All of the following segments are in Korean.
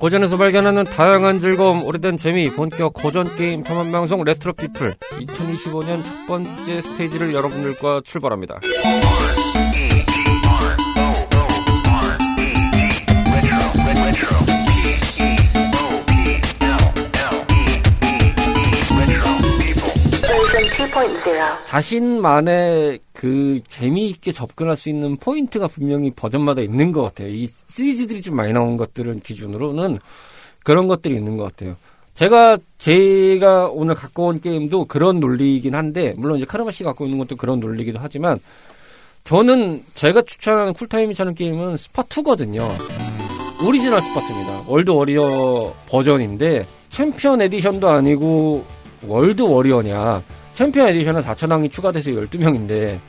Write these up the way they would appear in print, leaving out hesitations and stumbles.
고전에서 발견하는 다양한 즐거움, 오래된 재미, 본격 고전 게임 탐험 방송 레트로 피플 2025년 첫 번째 스테이지를 여러분들과 출발합니다. 자신만의 그 재미있게 접근할 수 있는 포인트가 분명히 버전마다 있는 것 같아요. 이 시리즈들이 좀 많이 나온 것들은 기준으로는 그런 것들이 있는 것 같아요. 제가 오늘 갖고 온 게임도 그런 논리이긴 한데, 물론 이제 카르마 씨가 갖고 있는 것도 그런 논리이기도 하지만, 저는 제가 추천하는 쿨타임이 차는 게임은 스파2거든요. 오리지널 스파2입니다. 월드 워리어 버전인데, 챔피언 에디션도 아니고, 월드 워리어냐. 챔피언 에디션은 4,000왕이 추가돼서 12명인데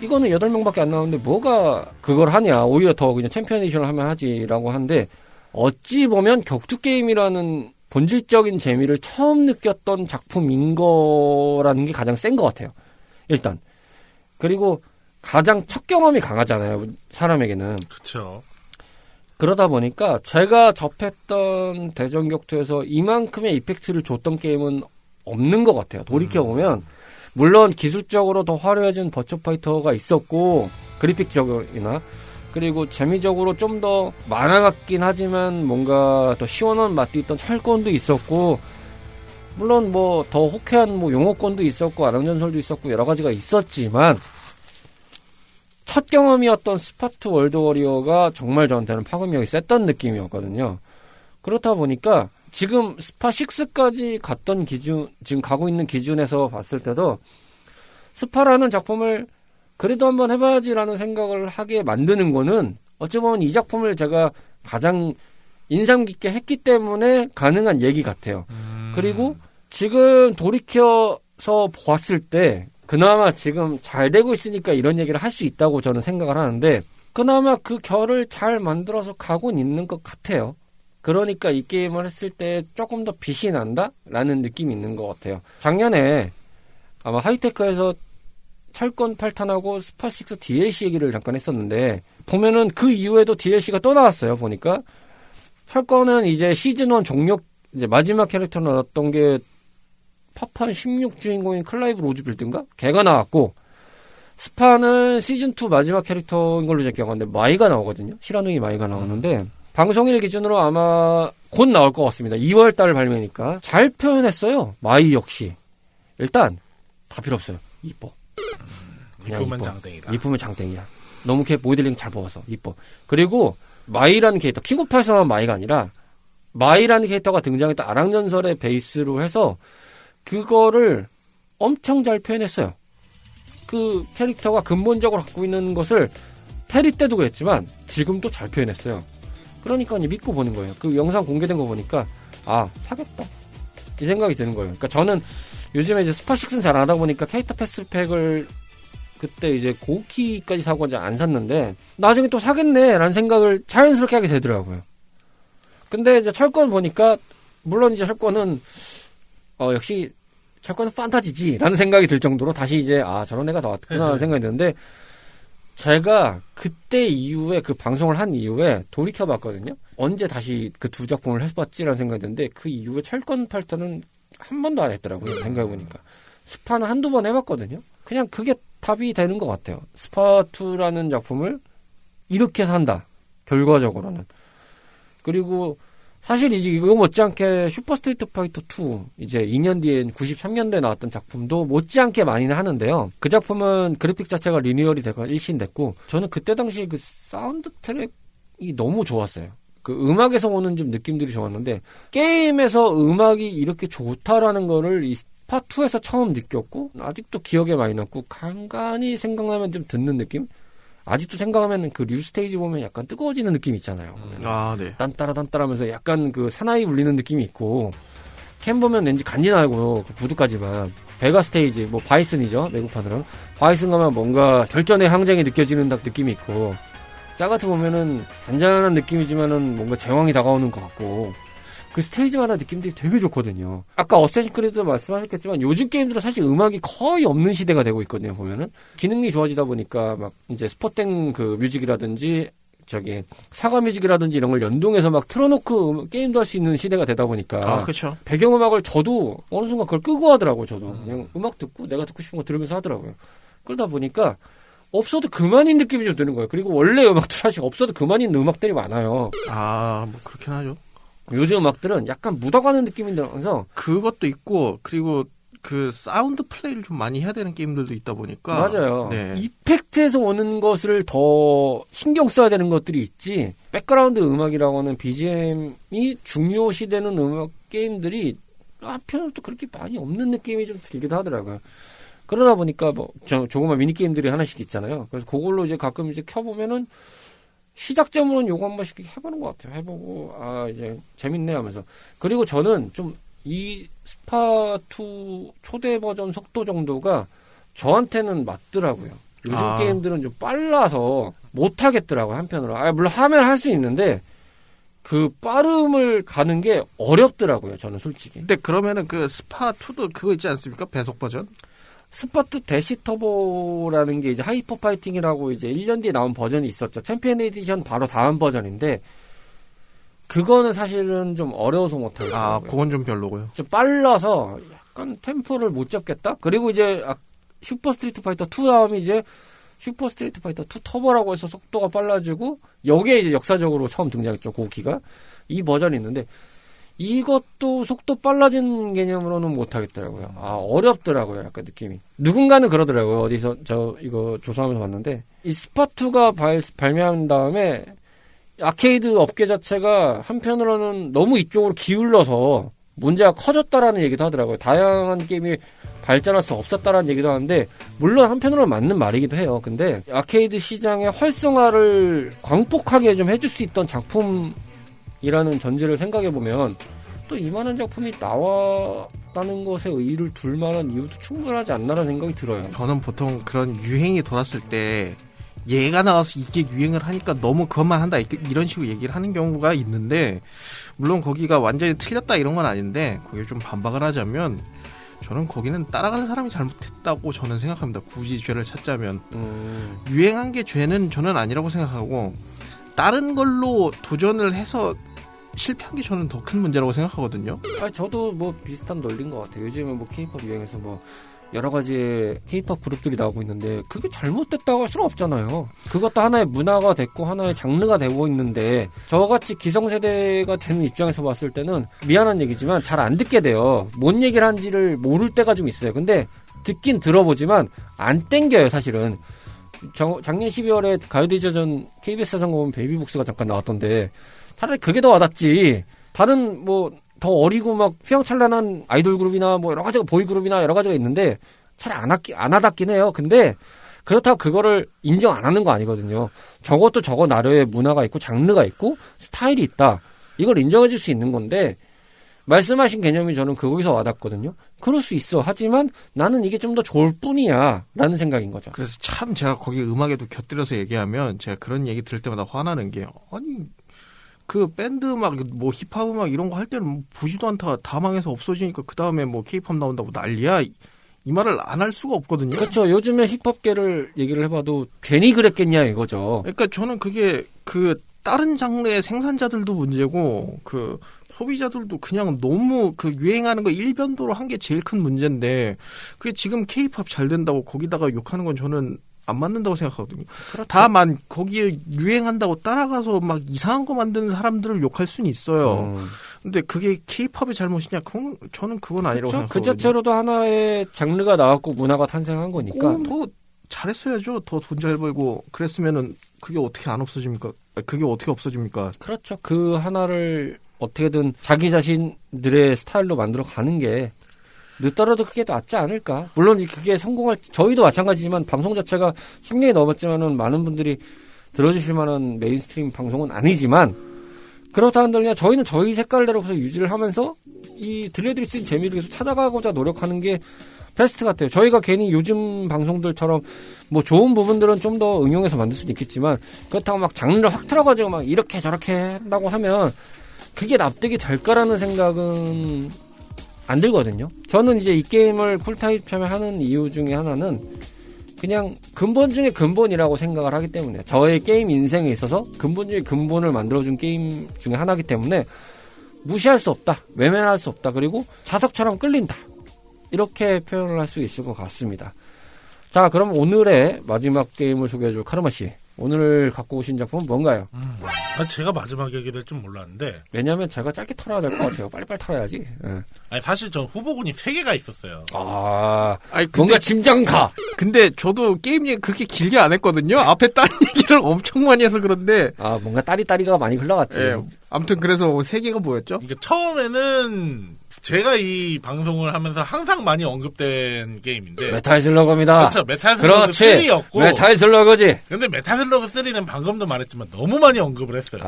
이거는 8명밖에 안 나오는데 뭐가 그걸 하냐. 오히려 더 그냥 챔피언 에디션을 하면 하지라고 하는데, 어찌 보면 격투 게임이라는 본질적인 재미를 처음 느꼈던 작품인 거라는 게 가장 센 것 같아요. 일단. 그리고 가장 첫 경험이 강하잖아요. 사람에게는. 그렇죠. 그러다 보니까 제가 접했던 대전 격투에서 이만큼의 이펙트를 줬던 게임은 없는 것 같아요. 돌이켜보면 물론 기술적으로 더 화려해진 버츄 파이터가 있었고, 그래픽적이나 그리고 재미적으로 좀 더 만화 같긴 하지만 뭔가 더 시원한 맛도 있던 철권도 있었고, 물론 뭐 더 호쾌한 뭐 용어권도 있었고 아랑전설도 있었고 여러 가지가 있었지만, 첫 경험이었던 스파2 월드 워리어가 정말 저한테는 파급력이 셌던 느낌이었거든요. 그렇다 보니까 지금 스파6까지 갔던 기준, 지금 가고 있는 기준에서 봤을 때도 스파라는 작품을 그래도 한번 해봐야지라는 생각을 하게 만드는 거는 어찌 보면 이 작품을 제가 가장 인상 깊게 했기 때문에 가능한 얘기 같아요. 그리고 지금 돌이켜서 보았을 때 그나마 지금 잘 되고 있으니까 이런 얘기를 할 수 있다고 저는 생각을 하는데, 그나마 그 결을 잘 만들어서 가고는 있는 것 같아요. 그러니까 이 게임을 했을 때 조금 더 빛이 난다? 라는 느낌이 있는 것 같아요. 작년에 아마 하이테크에서 철권 8탄하고 스파6 DLC 얘기를 잠깐 했었는데, 보면은 그 이후에도 DLC가 또 나왔어요. 보니까 철권은 이제 시즌1 종료, 이제 마지막 캐릭터로 나왔던 게 파판 16 주인공인 클라이브 로즈빌드인가? 걔가 나왔고, 스파는 시즌2 마지막 캐릭터인 걸로 제가 기억하는데 마이가 나오거든요. 시라누이 마이가 나오는데, 방송일 기준으로 아마 곧 나올 것 같습니다. 2월달 발매니까. 잘 표현했어요. 마이 역시. 일단 다 필요 없어요. 이뻐. 그냥 이쁘면 이뻐. 장땡이다. 이쁘면 장땡이야. 너무 걔 모델링 잘 뽑아서 이뻐. 그리고 마이라는 캐릭터, 킹 오브 파이터스 나온 마이가 아니라 마이라는 캐릭터가 등장했던 아랑전설의 베이스로 해서 그거를 엄청 잘 표현했어요. 그 캐릭터가 근본적으로 갖고 있는 것을 테리 때도 그랬지만 지금도 잘 표현했어요. 그러니까 믿고 보는 거예요. 그 영상 공개된 거 보니까 아, 사겠다 이 생각이 드는 거예요. 그러니까 저는 요즘에 이제 스파6는 잘 안 하다 보니까 캐릭터 패스팩을 그때 이제 고키까지 사고 이제 안 샀는데 나중에 또 사겠네라는 생각을 자연스럽게 하게 되더라고요. 근데 이제 철권 보니까, 물론 이제 철권은 역시 철권은 판타지지라는 생각이 들 정도로 다시 이제 저런 애가 나왔구나라는 생각이 드는데, 제가 그때 이후에 그 방송을 한 이후에 돌이켜봤거든요. 언제 다시 그 두 작품을 해봤지라는 생각이 드는데, 그 이후에 철권 8탄은 한 번도 안 했더라고요. 생각해보니까. 스파는 한두 번 해봤거든요. 그냥 그게 답이 되는 것 같아요. 스파2라는 작품을 이렇게 산다. 결과적으로는. 그리고 사실 이제 이거 못지않게 슈퍼 스트리트 파이터 2 이제 2년 뒤엔 93년도에 나왔던 작품도 못지않게 많이는 하는데요. 그 작품은 그래픽 자체가 리뉴얼이 되고 일신됐고, 저는 그때 당시 그 사운드 트랙이 너무 좋았어요. 그 음악에서 오는 좀 느낌들이 좋았는데, 게임에서 음악이 이렇게 좋다라는 거를 이 스파2에서 처음 느꼈고, 아직도 기억에 많이 남고, 간간히 생각나면 좀 듣는 느낌? 아직도 생각하면 그 류 스테이지 보면 약간 뜨거워지는 느낌 있잖아요. 네. 딴따라 하면서 약간 그 사나이 울리는 느낌이 있고, 캠 보면 왠지 간지나고, 그 구두까지만. 베가 스테이지, 뭐 바이슨이죠. 외국판으로는. 바이슨 가면 뭔가 결전의 항쟁이 느껴지는 느낌이 있고, 사가트 보면은 잔잔한 느낌이지만은 뭔가 제왕이 다가오는 것 같고, 그 스테이지마다 느낌들이 되게 좋거든요. 아까 어쌔신 크리드 말씀하셨겠지만 요즘 게임들은 사실 음악이 거의 없는 시대가 되고 있거든요. 보면은 기능이 좋아지다 보니까 막 이제 스포땡 그 뮤직이라든지 사과뮤직이라든지 이런 걸 연동해서 막 틀어놓고 게임도 할 수 있는 시대가 되다 보니까. 그렇죠. 배경음악을 저도 어느 순간 그걸 끄고 하더라고요, 저도. 그냥 음악 듣고 내가 듣고 싶은 거 들으면서 하더라고요. 그러다 보니까 없어도 그만인 느낌이 좀 드는 거예요. 그리고 원래 음악도 사실 없어도 그만인 음악들이 많아요. 뭐 그렇긴 하죠. 요즘 음악들은 약간 묻어가는 느낌이 들어서. 그것도 있고, 그리고 그 사운드 플레이를 좀 많이 해야 되는 게임들도 있다 보니까. 맞아요. 네. 이펙트에서 오는 것을 더 신경 써야 되는 것들이 있지. 백그라운드 음악이라고 하는 BGM이 중요시되는 음악 게임들이 한편으로 또 그렇게 많이 없는 느낌이 좀 들기도 하더라고요. 그러다 보니까 뭐 조그만 미니 게임들이 하나씩 있잖아요. 그래서 그걸로 이제 가끔 이제 켜보면은 시작점으로는 요거 한 번씩 해보는 것 같아요. 해보고 이제 재밌네 하면서. 그리고 저는 좀 이 스파2 초대 버전 속도 정도가 저한테는 맞더라고요. 요즘 게임들은 좀 빨라서 못하겠더라고요, 한편으로. 물론 하면 할 수 있는데, 그 빠름을 가는 게 어렵더라고요, 저는 솔직히. 근데 그러면은 그 스파2도 그거 있지 않습니까? 배속 버전? 스파2 대시 터보라는 게 이제 하이퍼 파이팅이라고 이제 1년 뒤에 나온 버전이 있었죠. 챔피언 에디션 바로 다음 버전인데, 그거는 사실은 좀 어려워서 못하겠더라고요. 그건 좀 별로고요. 좀 빨라서 약간 템포를 못 잡겠다? 그리고 이제 슈퍼 스트리트 파이터 2 다음에 이제 슈퍼 스트리트 파이터 2 터보라고 해서 속도가 빨라지고 여기에 이제 역사적으로 처음 등장했죠. 고키가. 이 버전이 있는데 이것도 속도 빨라진 개념으로는 못하겠더라고요. 어렵더라고요. 약간 느낌이. 누군가는 그러더라고요. 어디서 이거 조사하면서 봤는데 이 스파2가 발매한 다음에 아케이드 업계 자체가 한편으로는 너무 이쪽으로 기울러서 문제가 커졌다라는 얘기도 하더라고요. 다양한 게임이 발전할 수 없었다라는 얘기도 하는데 물론 한편으로는 맞는 말이기도 해요. 근데 아케이드 시장의 활성화를 광폭하게 좀 해줄 수 있던 작품이라는 전제를 생각해보면 또 이만한 작품이 나왔다는 것에 의의를 둘 만한 이유도 충분하지 않나라는 생각이 들어요. 저는 보통 그런 유행이 돌았을 때 얘가 나와서 이게 유행을 하니까 너무 그것만 한다 이런 식으로 얘기를 하는 경우가 있는데 물론 거기가 완전히 틀렸다 이런 건 아닌데 거기에 좀 반박을 하자면 저는 거기는 따라가는 사람이 잘못했다고 저는 생각합니다. 굳이 죄를 찾자면 유행한 게 죄는 저는 아니라고 생각하고 다른 걸로 도전을 해서 실패한 게 저는 더 큰 문제라고 생각하거든요. 저도 뭐 비슷한 논리인 것 같아요. 요즘에 뭐 K-pop 유행에서 뭐 여러 가지의 K-pop 그룹들이 나오고 있는데 그게 잘못됐다고 할 수는 없잖아요. 그것도 하나의 문화가 됐고 하나의 장르가 되고 있는데 저같이 기성세대가 되는 입장에서 봤을 때는 미안한 얘기지만 잘 안 듣게 돼요. 뭔 얘기를 하는지를 모를 때가 좀 있어요. 근데 듣긴 들어보지만 안 땡겨요, 사실은. 작년 12월에 가요대제전 KBS 상공은 베이비복스가 잠깐 나왔던데 차라리 그게 더 와닿지. 다른 뭐 더 어리고 막 휘황찬란한 아이돌 그룹이나 뭐 여러 가지가 보이 그룹이나 여러 가지가 있는데 잘 안 와닿긴 해요. 근데 그렇다고 그거를 인정 안 하는 거 아니거든요. 저것도 저거 나름의 문화가 있고 장르가 있고 스타일이 있다. 이걸 인정해 줄 수 있는 건데 말씀하신 개념이 저는 거기서 와닿거든요. 그럴 수 있어. 하지만 나는 이게 좀 더 좋을 뿐이야 라는 생각인 거죠. 그래서 참 제가 거기 음악에도 곁들여서 얘기하면 제가 그런 얘기 들을 때마다 화나는 게 아니 그 밴드 음악, 뭐 힙합 음악 이런 거 할 때는 뭐 보지도 않다가 다 망해서 없어지니까 그 다음에 뭐 K-팝 나온다고 난리야. 이 말을 안 할 수가 없거든요. 그렇죠. 요즘에 힙합계를 얘기를 해봐도 괜히 그랬겠냐 이거죠. 그러니까 저는 그게 그 다른 장르의 생산자들도 문제고 그 소비자들도 그냥 너무 그 유행하는 거 일변도로 한 게 제일 큰 문제인데 그게 지금 K-팝 잘 된다고 거기다가 욕하는 건 저는 안 맞는다고 생각하거든요. 그렇죠. 다만 거기에 유행한다고 따라가서 막 이상한 거 만드는 사람들을 욕할 수는 있어요. 근데 그게 K-팝의 잘못이냐? 저는 그건 아니라고 그렇죠. 생각하거든요. 그 자체로도 하나의 장르가 나왔고 문화가 탄생한 거니까. 더 잘했어야죠. 더 돈 잘 벌고 그랬으면은 그게 어떻게 안 없어집니까? 그게 어떻게 없어집니까? 그렇죠. 그 하나를 어떻게든 자기 자신들의 스타일로 만들어 가는 게 늦더라도 그게 낫지 않을까. 물론 그게 성공할 저희도 마찬가지지만 방송 자체가 10년이 넘었지만은 많은 분들이 들어주실 만한 메인스트림 방송은 아니지만 그렇다 한들 저희는 저희 색깔대로 계속 유지를 하면서 이 들려드릴 수 있는 재미를 계속 찾아가고자 노력하는 게 베스트 같아요. 저희가 괜히 요즘 방송들처럼 뭐 좋은 부분들은 좀 더 응용해서 만들 수도 있겠지만 그렇다고 막 장르를 확 틀어가지고 막 이렇게 저렇게 한다고 하면 그게 납득이 될까라는 생각은 안 들거든요. 저는 이제 이 게임을 쿨타입 참여하는 이유 중에 하나는 그냥 근본 중에 근본이라고 생각을 하기 때문에 저의 게임 인생에 있어서 근본 중에 근본을 만들어준 게임 중에 하나이기 때문에 무시할 수 없다. 외면할 수 없다. 그리고 자석처럼 끌린다. 이렇게 표현을 할 수 있을 것 같습니다. 자, 그럼 오늘의 마지막 게임을 소개해줄 카르마 씨. 오늘 갖고 오신 작품은 뭔가요? 제가 마지막에 얘기 될 줄 몰랐는데. 왜냐면 제가 짧게 털어야 될 것 같아요. 빨리빨리 털어야지. 예. 아니, 사실 전 후보군이 3개가 있었어요. 아니, 뭔가 짐작은 가. 근데 저도 게임 얘기 그렇게 길게 안 했거든요. 앞에 딴 얘기를 엄청 많이 해서 그런데. 뭔가 따리가 많이 흘러갔지. 예, 아무튼 그래서 세 개가 뭐였죠? 그러니까 처음에는 제가 이 방송을 하면서 항상 많이 언급된 게임인데. 메탈 슬러그입니다. 그렇죠. 메탈 슬러그 3였고. 메탈 슬러그지. 근데 메탈 슬러그 3는 방금도 말했지만 너무 많이 언급을 했어요.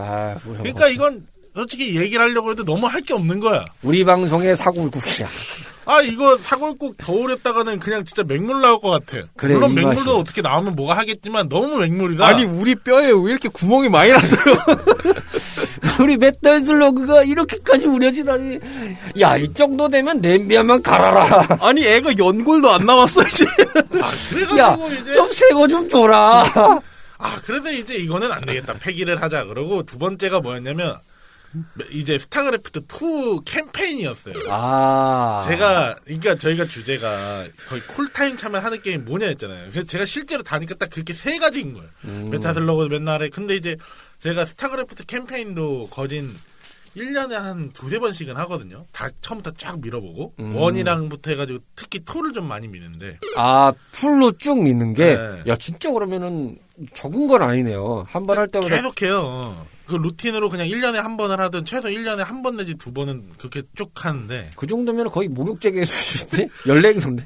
그러니까 이건 솔직히 얘기를 하려고 해도 너무 할 게 없는 거야. 우리 방송의 사골국이야. 이거 사골국 겨울 했다가는 그냥 진짜 맹물 나올 것 같아. 그래, 물론 이 맹물도 맛이야. 어떻게 나오면 뭐가 하겠지만 너무 맹물이라. 아니, 우리 뼈에 왜 이렇게 구멍이 많이 났어요? 우리 메탈 슬러그가 이렇게까지 우려지다니. 야, 이 정도 되면 냄비 한번 갈아라. 아니, 애가 연골도 안 남았어, 이제. 그래가지고 야, 이제. 좀 새거 좀 줘라. 그래서 이제 이거는 안 되겠다. 폐기를 하자. 그러고 두 번째가 뭐였냐면, 이제 스타크래프트 2 캠페인이었어요. 그러니까 저희가 주제가 거의 쿨타임 참여하는 게임 뭐냐 했잖아요. 그래서 제가 실제로 다니까 딱 그렇게 3가지인 거예요. 메타슬러그 맨날 해. 근데 이제 제가 스타크래프트 캠페인도 거진 1년에 한 2-3번씩은 하거든요. 다 처음부터 쫙 밀어보고. 1이랑부터 해가지고 특히 2를 좀 많이 미는데. 풀로 쭉 미는 게, 네. 야, 진짜 그러면은 적은 건 아니네요. 한 번 할 때마다. 계속해요. 그 루틴으로 그냥 1년에 한 번을 하든 최소 1년에 한 번 내지 2번은 그렇게 쭉 하는데. 그 정도면 거의 목욕제계 수준인데? 연랭선데?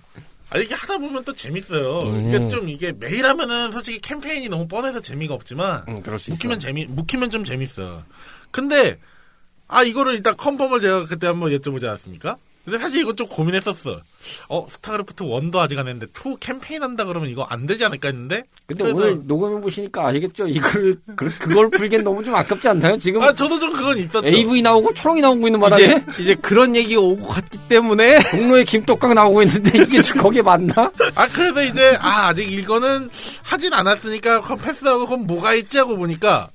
이게 하다 보면 또 재밌어요. 그러니까 좀 이게 매일 하면은 솔직히 캠페인이 너무 뻔해서 재미가 없지만. 그럴 수 묵히면 좀 재밌어. 근데, 이거를 일단 컨펌을 제가 그때 한번 여쭤보지 않았습니까? 근데 사실 이건 좀 고민했었어. 스타크래프트 1도 아직 안 했는데 2 캠페인 한다 그러면 이거 안 되지 않을까 했는데. 근데 오늘 녹음해 보시니까 아시겠죠? 그걸 풀기엔 너무 좀 아깝지 않나요? 지금 저도 좀 그건 있었죠. AV 나오고 초롱이 나오고 있는 바닥에 이제 그런 얘기가 오고 갔기 때문에. 동로에 김떡강 나오고 있는데 이게 거기에 맞나? 그래서 이제 아직 이거는 하진 않았으니까 패스하고 그럼 뭐가 있지 하고 보니까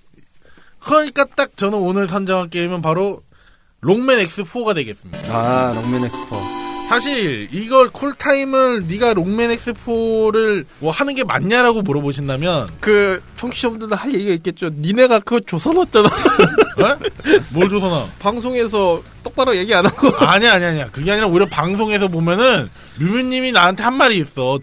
그러니까 딱 저는 오늘 선정한 게임은 바로 롱맨 X4가 되겠습니다. 롱맨 X4. 사실 이걸 쿨타임을 네가 롱맨 X4를 뭐 하는 게 맞냐라고 물어보신다면 그 청취자분들도 할 얘기가 있겠죠. 니네가 그거 조사놨잖아. 뭘 조선아? 방송에서 똑바로 얘기 안 하고. 아니야. 그게 아니라 오히려 방송에서 보면은 뮤뮤님이 나한테 한 말이 있어.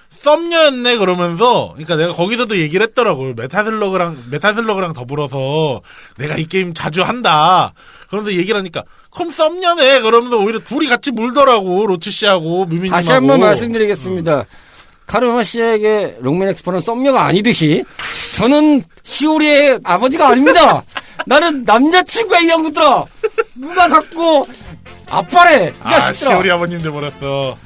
썸녀였네 그러면서 그러니까 내가 거기서도 얘기를 했더라고요. 메타슬러그랑 더불어서 내가 이 게임 자주 한다. 그러면서 얘기를 하니까 그럼 썸녀네 그러면서 오히려 둘이 같이 물더라고. 로치 씨하고 뮤미님하고. 다시 한번 말씀드리겠습니다. 카르마 씨에게 롱맨 엑스포는 썸녀가 아니듯이 저는 시오리의 아버지가 아닙니다. 나는 남자친구야 이 양반들아. 누가 자꾸 아빠래. 시오리 아버님 돼버렸어.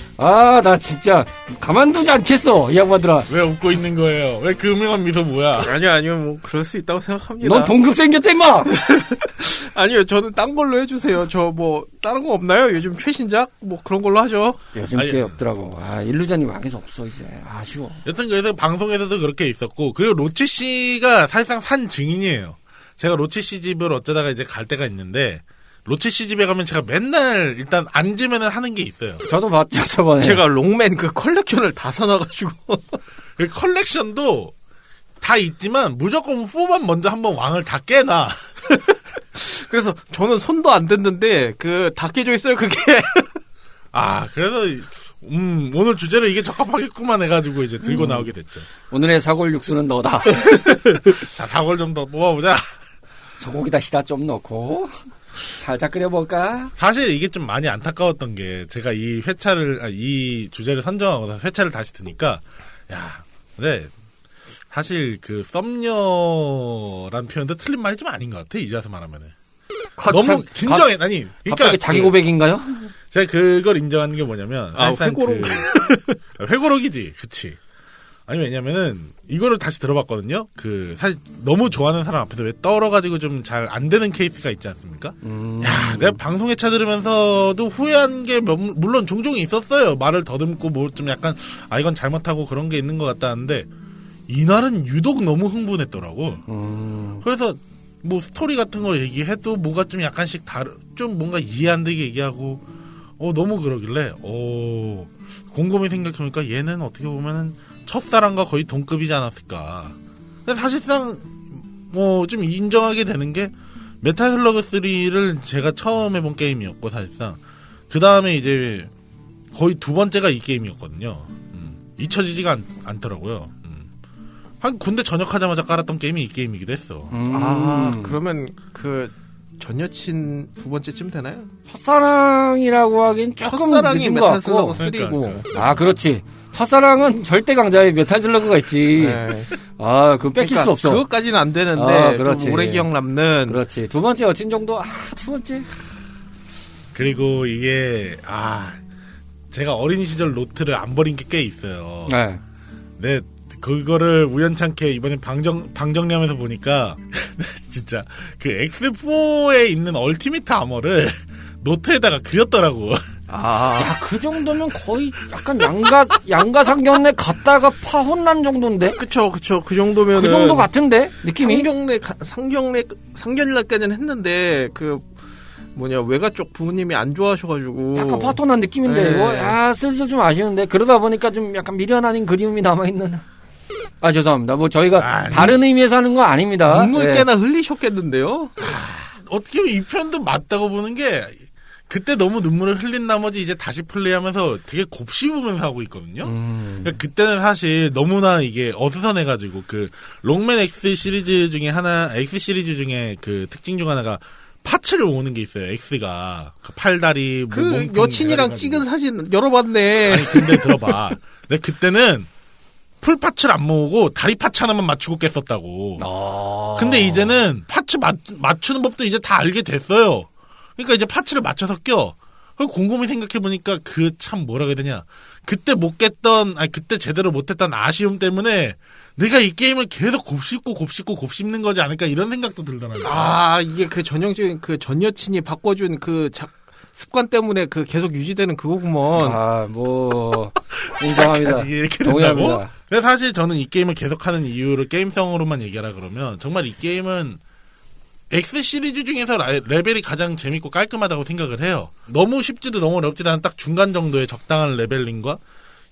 나 진짜 가만두지 않겠어 이 양반들아. 왜 웃고 있는 거예요? 왜 그 음흉한 미소 뭐야? 아니요 뭐 그럴 수 있다고 생각합니다. 넌 동급 생겼지 임마. 아니요 저는 딴 걸로 해주세요. 저 뭐 다른 거 없나요? 요즘 최신작 뭐 그런 걸로 하죠. 요즘 게 없더라고. 일루전이 망해서 없어 이제. 아쉬워. 여튼 그래서 방송에서도 그렇게 있었고 그리고 로치 씨가 사실상 산 증인이에요. 제가 로치 씨 집을 어쩌다가 이제 갈 때가 있는데 로치 씨 집에 가면 제가 맨날 일단 앉으면은 하는 게 있어요. 저도 봤죠 저번에. 제가 롱맨 그 컬렉션을 다 사놔가지고 그 컬렉션도 다 있지만 무조건 후반 먼저 한번 왕을 다 깨놔. 그래서 저는 손도 안 댔는데 다 깨져 있어요 그게. 그래서 오늘 주제로 이게 적합하겠구만 해가지고 이제 들고 나오게 됐죠. 오늘의 사골 육수는 너다. 자, 사골 좀 더 뽑아보자. 소고기다 시다 좀 넣고 살짝 끓여볼까? 사실 이게 좀 많이 안타까웠던 게 제가 이 주제를 선정하고 회차를 다시 드니까 근데 사실 그 썸녀란 표현도 틀린 말이 좀 아닌 것 같아. 이제 와서 말하면은 너무 진정해. 그러니까 갑자기 자기 고백인가요? 제가 그걸 인정하는 게 뭐냐면 회고록. 회고록이지. 그치. 아니 왜냐면은 이거를 다시 들어봤거든요. 그 사실 너무 좋아하는 사람 앞에서 왜 떨어가지고 좀 잘 안 되는 케이스가 있지 않습니까? 야, 내가 방송 회차 들으면서도 후회한 게 물론 종종 있었어요. 말을 더듬고 뭐 좀 약간 이건 잘못하고 그런 게 있는 것 같다는데 이날은 유독 너무 흥분했더라고. 그래서 뭐 스토리 같은 거 얘기해도 뭐가 좀 약간씩 좀 뭔가 이해 안 되게 얘기하고 너무 그러길래 곰곰이 생각해보니까 얘는 어떻게 보면은 첫사랑과 거의 동급이지 않았을까. 근데 사실상 뭐 좀 인정하게 되는 게 메탈 슬러그 3를 제가 처음 해본 게임이었고 사실상 그 다음에 이제 거의 두 번째가 이 게임이었거든요. 잊혀지지가 않더라고요. 한 군대 전역하자마자 깔았던 게임이 이 게임이기도 했어. 그러면 그 전 여친 두 번째쯤 되나요? 첫사랑이라고 하긴 조금 늦은 것 같고. 그러니까. 그렇지. 첫사랑은 절대 강자의 메탈 슬러그가 있지. 네. 그거 뺏길 수 없어. 그것까지는 안 되는데 그렇지. 좀 오래 기억 남는. 그렇지. 두 번째 여친 정도. 두 번째. 그리고 이게 제가 어린 시절 노트를 안 버린 게 꽤 있어요. 네. 네. 그거를 우연찮게 이번에 방정리하면서 보니까 진짜 그 X4에 있는 얼티미트 아머를 노트에다가 그렸더라고. 야, 그 정도면 거의 약간 양가 상견례 갔다가 파혼난 정도인데? 그쵸. 그 정도면. 그 정도 같은데? 느낌이? 상견례까지는 했는데, 외가 쪽 부모님이 안 좋아하셔가지고. 약간 파혼난 느낌인데, 네. 이거, 슬슬 좀 아쉬운데. 그러다 보니까 좀 약간 미련 아닌 그리움이 남아있는. 죄송합니다. 뭐 저희가 다른 의미에서 하는 거 아닙니다. 눈물 꽤나 흘리셨겠는데요? 어떻게 보면 이 표현도 맞다고 보는 게, 그때 너무 눈물을 흘린 나머지 이제 다시 플레이하면서 되게 곱씹으면서 하고 있거든요. 그러니까 그때는 사실 너무나 이게 어수선해가지고 그 롱맨 X 시리즈 중에 그 특징 중 하나가 파츠를 모으는 게 있어요. X가 그 팔다리 그 여친이랑 찍은 사진 열어봤네. 아니 근데 들어봐. 근데 그때는 풀 파츠를 안 모으고 다리 파츠 하나만 맞추고 깼었다고. 근데 이제는 파츠 맞추는 법도 이제 다 알게 됐어요. 그러니까 이제 파츠를 맞춰서 껴. 곰곰이 생각해보니까 참 뭐라 해야 되냐. 그때 그때 제대로 못했던 아쉬움 때문에 내가 이 게임을 계속 곱씹는 거지 않을까 이런 생각도 들더라고요. 이게 그 전형적인 그 전 여친이 바꿔준 습관 때문에 계속 유지되는 그거구먼. 인정합니다. 이렇게 동의합니다. 된다고? 근데 사실 저는 이 게임을 계속하는 이유를 게임성으로만 얘기하라 그러면 정말 이 게임은 X 시리즈 중에서 레벨이 가장 재밌고 깔끔하다고 생각을 해요. 너무 쉽지도 너무 어렵지도 않은 딱 중간 정도의 적당한 레벨링과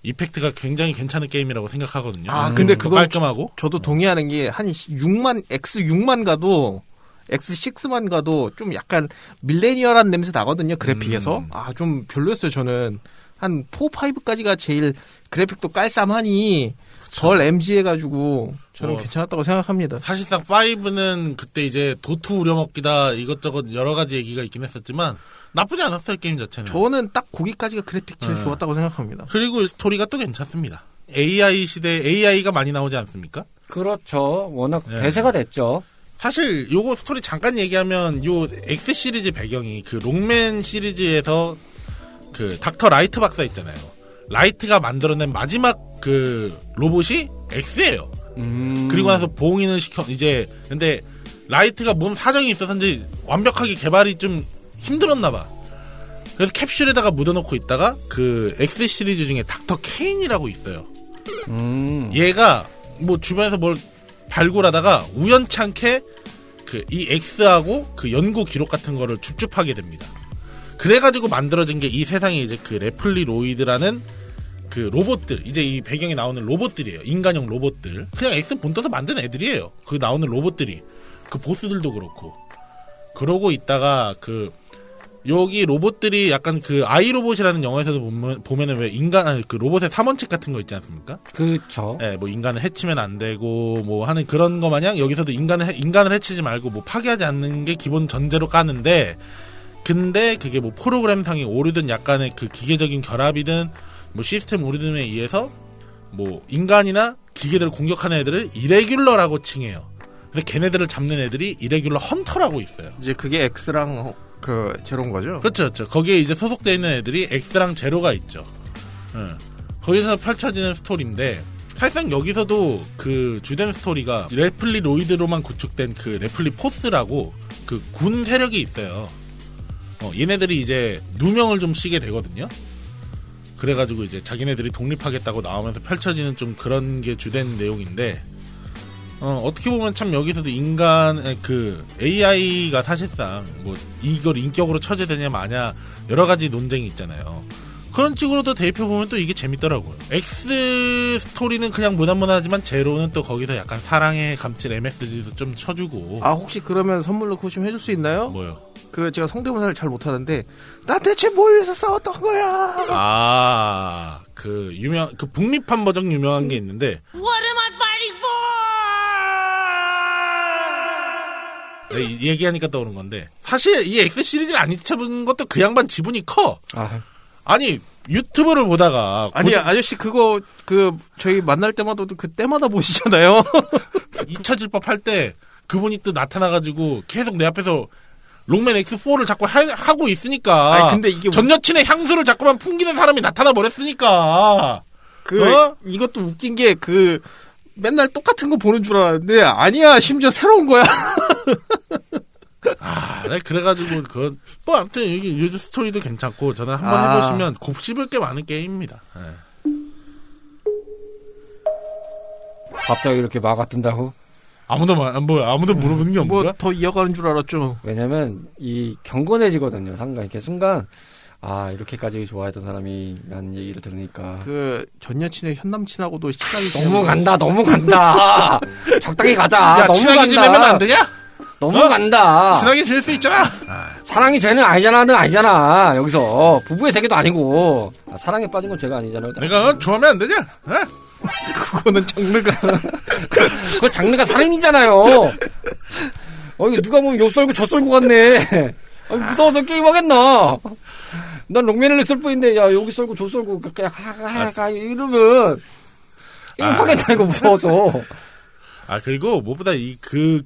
이펙트가 굉장히 괜찮은 게임이라고 생각하거든요. 근데 그거 깔끔하고. 저도 동의하는 게 한 X6만 가도 X6만 가도 좀 약간 밀레니얼한 냄새 나거든요. 그래픽에서. 좀 별로였어요. 저는 한 4, 5까지가 제일 그래픽도 깔쌈하니 덜 MG 해가지고 저는 괜찮았다고 생각합니다. 사실상 5는 그때 이제 도트 우려먹기다 이것저것 여러 가지 얘기가 있긴 했었지만 나쁘지 않았어요. 게임 자체는. 저는 딱 거기까지가 그래픽 제일 좋았다고 생각합니다. 그리고 스토리가 또 괜찮습니다. AI 시대에 AI가 많이 나오지 않습니까? 그렇죠. 워낙 대세가 됐죠. 사실 요거 스토리 잠깐 얘기하면 요 X 시리즈 배경이 그 롱맨 시리즈에서 그 닥터 라이트 박사 있잖아요. 라이트가 만들어낸 마지막 그 로봇이 X예요. 그리고 나서 봉인을 근데 라이트가 뭔 사정이 있어서인지 완벽하게 개발이 좀 힘들었나 봐. 그래서 캡슐에다가 묻어놓고 있다가 그 X 시리즈 중에 닥터 케인이라고 있어요. 얘가 뭐 주변에서 뭘 발굴하다가 우연찮게 이 X하고 그 연구 기록 같은 거를 줍줍하게 됩니다. 그래가지고 만들어진 게 이 세상에 이제 그 레플리로이드라는 그 로봇들, 이제 이 배경에 나오는 로봇들이에요. 인간형 로봇들. 그냥 X 본떠서 만든 애들이에요. 그 나오는 로봇들이. 그 보스들도 그렇고. 그러고 있다가 여기 로봇들이 약간 그 아이로봇이라는 영화에서도 보면은 왜 그 로봇의 3원칙 같은 거 있지 않습니까? 그쵸. 네, 뭐 인간을 해치면 안 되고 뭐 하는 그런 거 마냥 여기서도 인간을 해치지 말고 뭐 파괴하지 않는 게 기본 전제로 까는데, 근데 그게 뭐 프로그램상의 오류든 약간의 그 기계적인 결합이든 뭐 시스템 오류등에 의해서 뭐 인간이나 기계들을 공격하는 애들을 이레귤러라고 칭해요. 그래서 걔네들을 잡는 애들이 이레귤러 헌터라고 있어요. 이제 그게 X랑 제로인 거죠? 그렇죠. 거기에 이제 소속되어 있는 애들이 X랑 제로가 있죠. 거기서 펼쳐지는 스토리인데 사실상 여기서도 그 주된 스토리가 레플리로이드로만 구축된 그 레플리 포스라고 그 군 세력이 있어요. 얘네들이 이제 누명을 좀 씌게 되거든요. 그래가지고 이제 자기네들이 독립하겠다고 나오면서 펼쳐지는 좀 그런 게 주된 내용인데, 어떻게 보면 참 여기서도 그 AI가 사실상 뭐 이걸 인격으로 처제되냐 마냐 여러 가지 논쟁이 있잖아요. 그런 식으로도 대입해보면 또 이게 재밌더라고요. X 스토리는 그냥 무난무난하지만 제로는 또 거기서 약간 사랑의 감칠 MSG도 좀 쳐주고. 아, 혹시 그러면 선물로 그거 좀 해줄 수 있나요? 뭐요? 그 제가 성대모사를 잘 못하는데 나 대체 뭘 위해서 싸웠던 거야? 아, 그 북미판 버전 유명한 게 있는데. What am I fighting for? 얘기하니까 떠오른 건데, 사실 이 X 시리즈를 안 잊혀본 것도 그 양반 지분이 커. 아니 유튜브를 보다가 아니 아저씨 그거 저희 만날 때마다 그때마다 보시잖아요. 잊혀질 법할 때 그분이 또 나타나가지고 계속 내 앞에서 롱맨 X4를 자꾸 하고 있으니까. 아니, 근데 이게 전 여친의 향수를 자꾸만 풍기는 사람이 나타나 버렸으니까. 이것도 웃긴 게 맨날 똑같은 거 보는 줄 알았는데 아니야, 심지어 새로운 거야. 그래가지고 뭐 아무튼 여기 유즈 스토리도 괜찮고 저는 한번 해보시면 곱씹을 게 많은 게임입니다. 네. 갑자기 이렇게 막아 뜬다고? 아무도 물어보는 게 없는 거야? 뭐 더 이어가는 줄 알았죠. 왜냐면 이 경건해지거든요. 상당히 이렇게 순간 이렇게까지 좋아했던 사람이라는 얘기를 들으니까 전 여친의 현 남친하고도 친하게 너무 간다. 적당히 가자. 야, 너무 친하게 지내면 안 되냐? 너무 간다. 친하게 지낼 수 있잖아. 사랑이 죄는 아니잖아. 여기서 부부의 세계도 아니고 사랑에 빠진 건 죄가 아니잖아. 내가 좋아하면 안 되냐? 그거는 장르가 그거 장르가 살인이잖아요. 이거 누가 보면 요 썰고 저 썰고 같네. 무서워서 게임하겠나. 난 롱맨을 했을 뿐인데 여기 썰고 저 썰고 그냥 가 이러면 게임하겠다 이거 무서워서. 그리고 무엇보다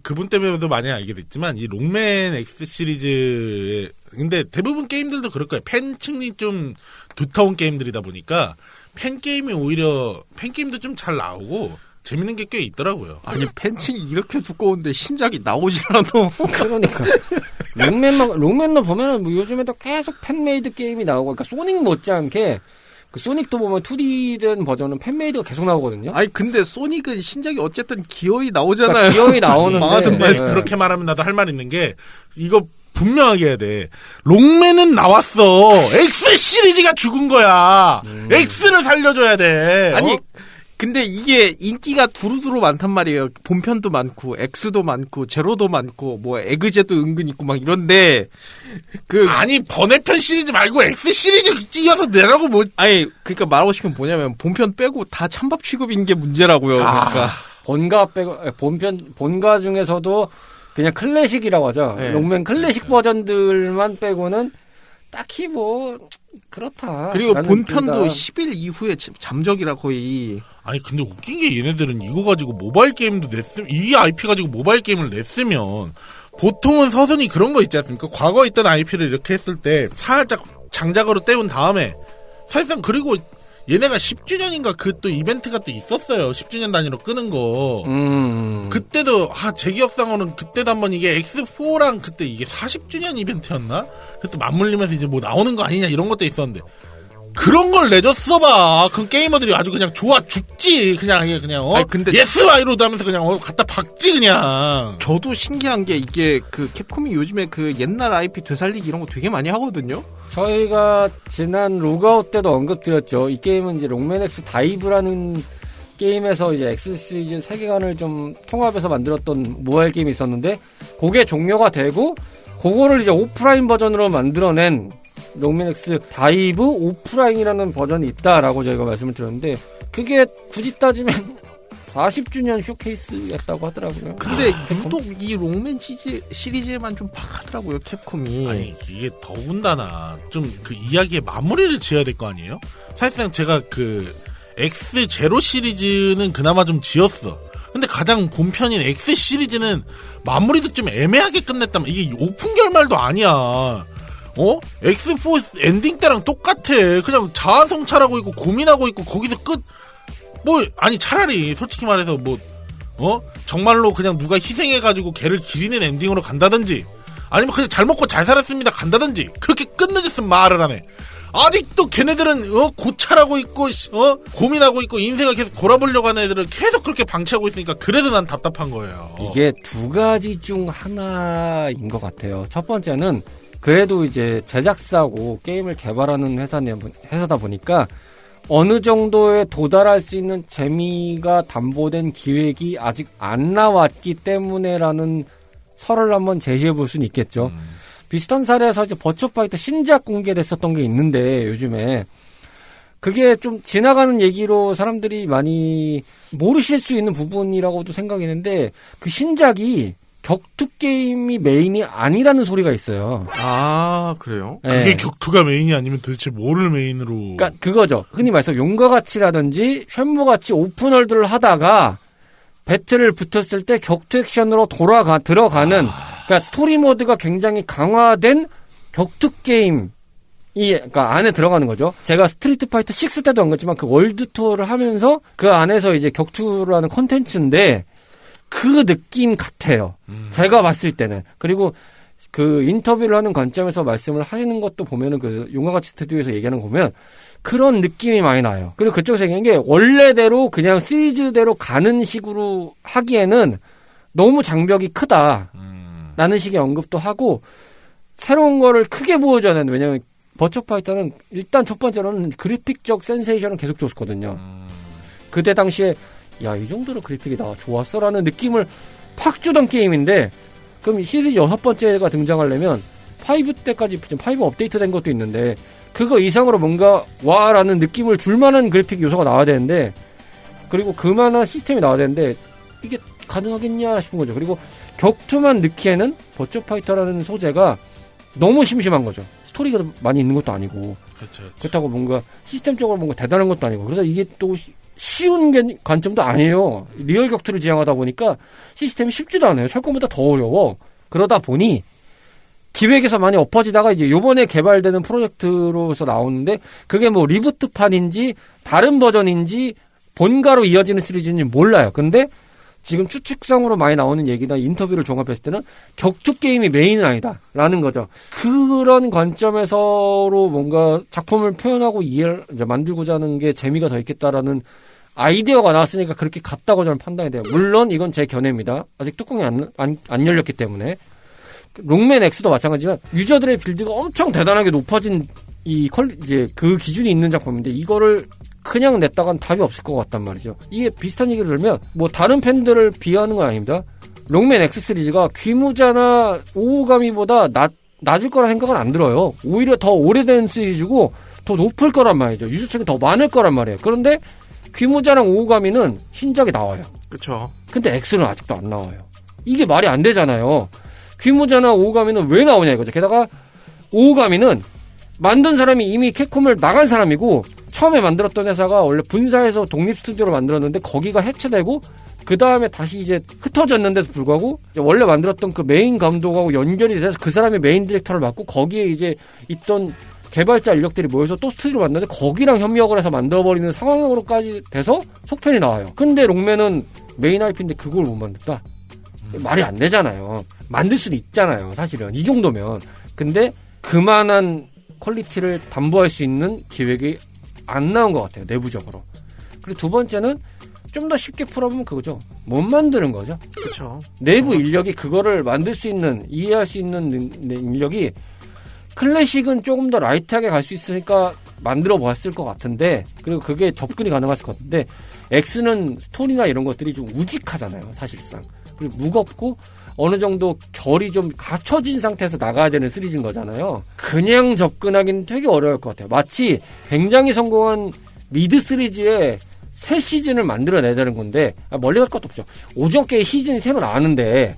그분 때문에도 많이 알게 됐지만 이 롱맨 X 시리즈, 근데 대부분 게임들도 그럴 거예요. 팬층이 좀 두터운 게임들이다 보니까 팬 게임도 좀 잘 나오고 재밌는 게 꽤 있더라고요. 아니, 팬층이 이렇게 두꺼운데 신작이 나오질 않아. 그러니까 롱맨너 보면은 뭐 요즘에도 계속 팬메이드 게임이 나오고, 그러니까 소닉 못지않게 그 소닉도 보면 2D 된 버전은 팬메이드가 계속 나오거든요. 아니 근데 소닉은 신작이 어쨌든 기어이 나오잖아요. 그러니까 기어이 나오는데 그렇게 말하면 나도 할 말 있는 게, 이거 분명하게 해야 돼. 롱맨은 나왔어. X 시리즈가 죽은 거야. X를 살려줘야 돼. 아니 근데 이게 인기가 두루두루 많단 말이에요. 본편도 많고 X도 많고 제로도 많고 뭐 에그제도 은근 있고 막 이런데 아니 번외편 시리즈 말고 X 시리즈 찢어서 내라고 뭐. 아니 그러니까 말하고 싶은 건 뭐냐면 본편 빼고 다 찬밥 취급인 게 문제라고요. 그러니까 본가 중에서도 그냥 클래식이라고 하죠. 네. 롱맨 클래식 버전들만 빼고는 딱히 뭐 그렇다. 그리고 본편도 10일 이후에 잠적이라 거의. 아니 근데 웃긴 게 얘네들은 이거 가지고 모바일 게임도 이 IP 가지고 모바일 게임을 냈으면 보통은 서순이 그런 거 있지 않습니까? 과거에 있던 IP를 이렇게 했을 때 살짝 장작으로 때운 다음에 사실상, 그리고 얘네가 10주년인가 또 이벤트가 또 있었어요. 10주년 단위로 끄는 거. 그때도 제 기억상으로는 그때도 한번 이게 X4랑 그때 이게 40주년 이벤트였나? 그때 맞물리면서 이제 뭐 나오는 거 아니냐 이런 것도 있었는데, 그런 걸 내줬어봐. 그 게이머들이 아주 그냥 좋아 죽지. 그냥 아니, 근데 예스 와이로드 하면서 그냥 갖다 박지 그냥. 저도 신기한 게 이게 캡콤이 요즘에 옛날 IP 되살리기 이런 거 되게 많이 하거든요. 저희가 지난 로그아웃 때도 언급드렸죠. 이 게임은 이제 롱맨 X 다이브라는 게임에서 이제 X 시리즈 세계관을 좀 통합해서 만들었던 모바일 게임이 있었는데, 그게 종료가 되고 그거를 이제 오프라인 버전으로 만들어낸 롱맨 X 다이브 오프라인이라는 버전이 있다라고 저희가 말씀을 드렸는데, 그게 굳이 따지면 40주년 쇼케이스였다고 하더라고요. 근데 유독 이 롱맨 시리즈에만 좀 박하더라고요, 캡콤이. 아니 이게 더군다나 좀 이야기의 마무리를 지어야 될 거 아니에요? 사실상 제가 X 제로 시리즈는 그나마 좀 지었어. 근데 가장 본편인 X 시리즈는 마무리도 좀 애매하게 끝냈다면, 이게 오픈 결말도 아니야. X4 엔딩 때랑 똑같아. 그냥 자아성찰하고 있고 고민하고 있고 거기서 끝. 아니 차라리 솔직히 말해서 정말로 그냥 누가 희생해가지고 걔를 기리는 엔딩으로 간다든지 아니면 그냥 잘 먹고 잘 살았습니다 간다든지 그렇게 끝내줬으면 말을 하네. 아직도 걔네들은 고찰하고 있고 고민하고 있고 인생을 계속 돌아보려고 하는 애들을 계속 그렇게 방치하고 있으니까 그래서 난 답답한 거예요. 이게 두 가지 중 하나인 것 같아요. 첫 번째는 그래도 이제 제작사고 게임을 개발하는 회사다 보니까 어느 정도에 도달할 수 있는 재미가 담보된 기획이 아직 안 나왔기 때문에라는 설을 한번 제시해 볼 수는 있겠죠. 비슷한 사례에서 이제 버추어파이터 신작 공개됐었던 게 있는데 요즘에 그게 좀 지나가는 얘기로 사람들이 많이 모르실 수 있는 부분이라고도 생각했는데 그 신작이 격투 게임이 메인이 아니라는 소리가 있어요. 아, 그래요? 그게 네. 격투가 메인이 아니면 도대체 뭐를 메인으로? 그러니까 그거죠. 흔히 말해서 용과 같이라든지 쉔무같이 오픈월드를 하다가 배틀을 붙었을 때 격투 액션으로 들어가는 그러니까 스토리 모드가 굉장히 강화된 격투 게임이 그러니까 안에 들어가는 거죠. 제가 스트리트 파이터 6 때도 안 그랬지만 그 월드 투어를 하면서 그 안에서 이제 격투를 하는 콘텐츠인데 그 느낌 같아요. 제가 봤을 때는. 그리고 그 인터뷰를 하는 관점에서 말씀을 하시는 것도 보면은 그 용과 같이 스튜디오에서 얘기하는 거 보면 그런 느낌이 많이 나요. 그리고 그쪽에서 얘기한 게 원래대로 그냥 시리즈대로 가는 식으로 하기에는 너무 장벽이 크다. 라는 식의 언급도 하고 새로운 거를 크게 보여줘야 되는데 왜냐면 버추어파이터는 일단 첫 번째로는 그래픽적 센세이션을 계속 줬거든요. 그때 당시에 야, 이 정도로 그래픽이 좋았어? 라는 느낌을 팍 주던 게임인데 그럼 시리즈 6번째가 등장하려면 5 때까지 지금 5 업데이트 된 것도 있는데 그거 이상으로 뭔가 와 라는 느낌을 줄 만한 그래픽 요소가 나와야 되는데 그리고 그만한 시스템이 나와야 되는데 이게 가능하겠냐 싶은 거죠. 그리고 격투만 넣기에는 버추어파이터라는 소재가 너무 심심한 거죠. 스토리가 많이 있는 것도 아니고 그렇죠. 그렇다고 뭔가 시스템적으로 뭔가 대단한 것도 아니고 그래서 이게 또 쉬운 관점도 아니에요. 리얼 격투를 지향하다 보니까 시스템이 쉽지도 않아요. 철권보다 더 어려워. 그러다 보니 기획에서 많이 엎어지다가 이제 요번에 개발되는 프로젝트로서 나오는데 그게 뭐 리부트판인지 다른 버전인지 본가로 이어지는 시리즈인지 몰라요. 근데 지금 추측성으로 많이 나오는 얘기나 인터뷰를 종합했을 때는 격투 게임이 메인은 아니다라는 거죠. 그런 관점에서로 뭔가 작품을 표현하고 만들고자 하는 게 재미가 더 있겠다라는 아이디어가 나왔으니까 그렇게 갔다고 저는 판단이 돼요. 물론 이건 제 견해입니다. 아직 뚜껑이 안 열렸기 때문에. 롱맨 X도 마찬가지지만 유저들의 빌드가 엄청 대단하게 높아진 이제 그 기준이 있는 작품인데 이거를 그냥 냈다간 답이 없을 것 같단 말이죠. 이게 비슷한 얘기를 들으면 뭐 다른 팬들을 비하하는 건 아닙니다. 롱맨 X 시리즈가 귀무자나 오오가미보다 낮을 거라 생각은 안 들어요. 오히려 더 오래된 시리즈고 더 높을 거란 말이죠. 유저층이 더 많을 거란 말이에요. 그런데 귀무자랑 오오가미는 신작이 나와요. 그쵸. 근데 X는 아직도 안 나와요. 이게 말이 안 되잖아요. 귀무자나 오오가미는 왜 나오냐 이거죠. 게다가 오오가미는 만든 사람이 이미 캡콤을 나간 사람이고 처음에 만들었던 회사가 원래 분사해서 독립 스튜디오로 만들었는데 거기가 해체되고 그 다음에 다시 이제 흩어졌는데도 불구하고 원래 만들었던 그 메인 감독하고 연결이 돼서 그 사람이 메인 디렉터를 맡고 거기에 이제 있던 개발자 인력들이 모여서 또 스튜디오를 만드는데 거기랑 협력을 해서 만들어버리는 상황으로까지 돼서 속편이 나와요. 근데 롱맨은 메인 IP인데 그걸 못 만든다? 말이 안 되잖아요. 만들 수도 있잖아요. 사실은 이 정도면. 근데 그만한 퀄리티를 담보할 수 있는 기획이 안 나온 것 같아요. 내부적으로. 그리고 두 번째는 좀 더 쉽게 풀어보면 그거죠. 못 만드는 거죠. 그렇죠. 내부 인력이 그거를 만들 수 있는 이해할 수 있는 인력이 클래식은 조금 더 라이트하게 갈 수 있으니까 만들어 보았을 것 같은데 그리고 그게 접근이 가능했을 것 같은데 X는 스토리나 이런 것들이 좀 우직하잖아요. 사실상. 그리고 무겁고 어느 정도 결이 좀 갖춰진 상태에서 나가야 되는 시리즈인 거잖아요. 그냥 접근하기는 되게 어려울 것 같아요. 마치 굉장히 성공한 미드 시리즈에 새 시즌을 만들어내야 되는 건데 멀리 갈 것도 없죠. 오징어 게임 시즌이 새로 나왔는데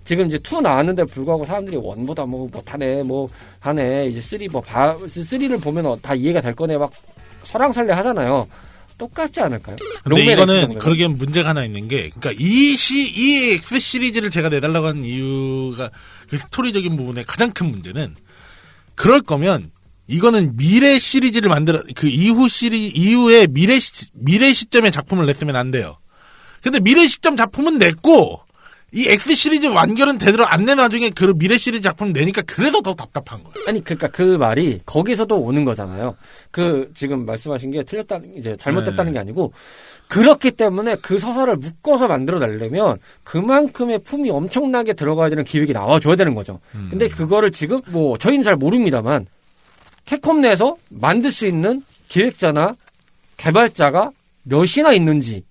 지금 이제 2 나왔는데 불구하고 사람들이 1보다 뭐 못하네 뭐 하네 이제 3 3를 보면 다 이해가 될 거네 막 설왕설래 하잖아요. 똑같지 않을까요? 근데 이거는 그러기엔 문제가 하나 있는 게, 그러니까 이 X 시리즈를 제가 내달라고 하는 이유가 그 스토리적인 부분의 가장 큰 문제는 그럴 거면 이거는 미래 시리즈를 그 이후에 미래 시점의 작품을 냈으면 안 돼요. 근데 미래 시점 작품은 냈고, 이 X 시리즈 완결은 제대로 안 낸 와중에 그 미래 시리즈 작품을 내니까 그래서 더 답답한 거예요. 아니, 그러니까 그 말이 거기서도 오는 거잖아요. 지금 말씀하신 게 잘못됐다는 게 아니고, 그렇기 때문에 그 서사를 묶어서 만들어내려면 그만큼의 품이 엄청나게 들어가야 되는 기획이 나와줘야 되는 거죠. 근데 그거를 지금 저희는 잘 모릅니다만 캡콤 내에서 만들 수 있는 기획자나 개발자가 몇이나 있는지가